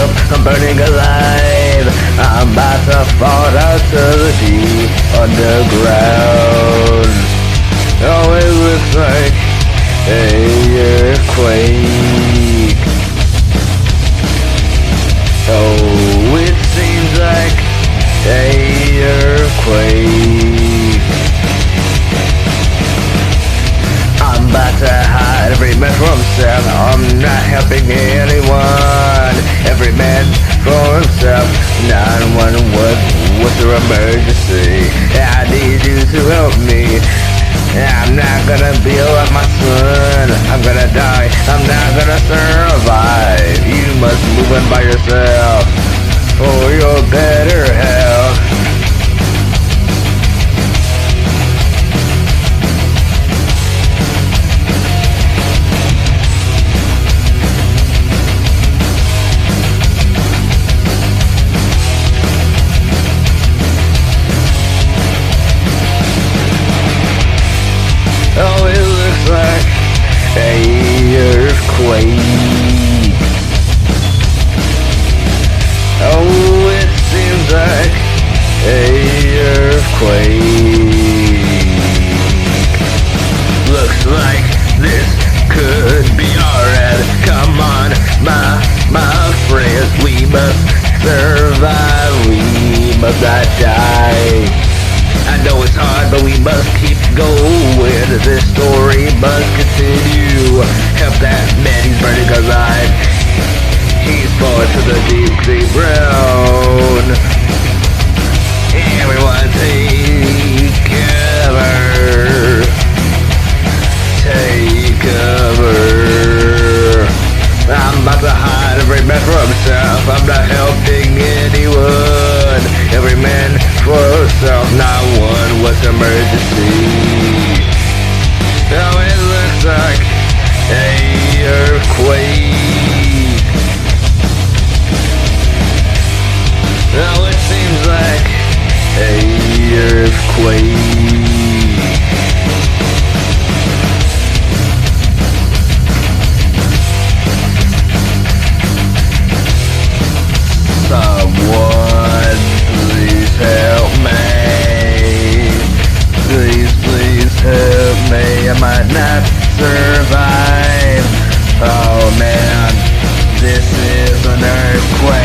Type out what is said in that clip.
myself, I'm burning alive. I'm about to fall out to the deep underground. Oh, it looks like a earthquake. Oh, it seems like a earthquake. I'm about to hide every man for himself. I'm not helping anyone. Every man for himself. 911, what's your emergency? I need you to help me. I'm not gonna be like my son. I'm gonna die. I'm not gonna survive. You must move in by yourself for your better health. Oh, it looks like a earthquake. Oh, it seems like a earthquake. Looks like this could be our end. Come on, my friends, we must survive. We must not die. I know it's hard, but we must keep going. This story must continue. Help that man, he's burning alive. He's falling to the deep, deep brown. Everyone take cover. Take cover. I'm about to hide every man for himself. I'm not helping anyone. Every man for himself, not one. What's emergency? Now it looks like a earthquake. Now it seems like a earthquake. Someone please help me. Please help me. I might not survive. Oh man, this is an earthquake.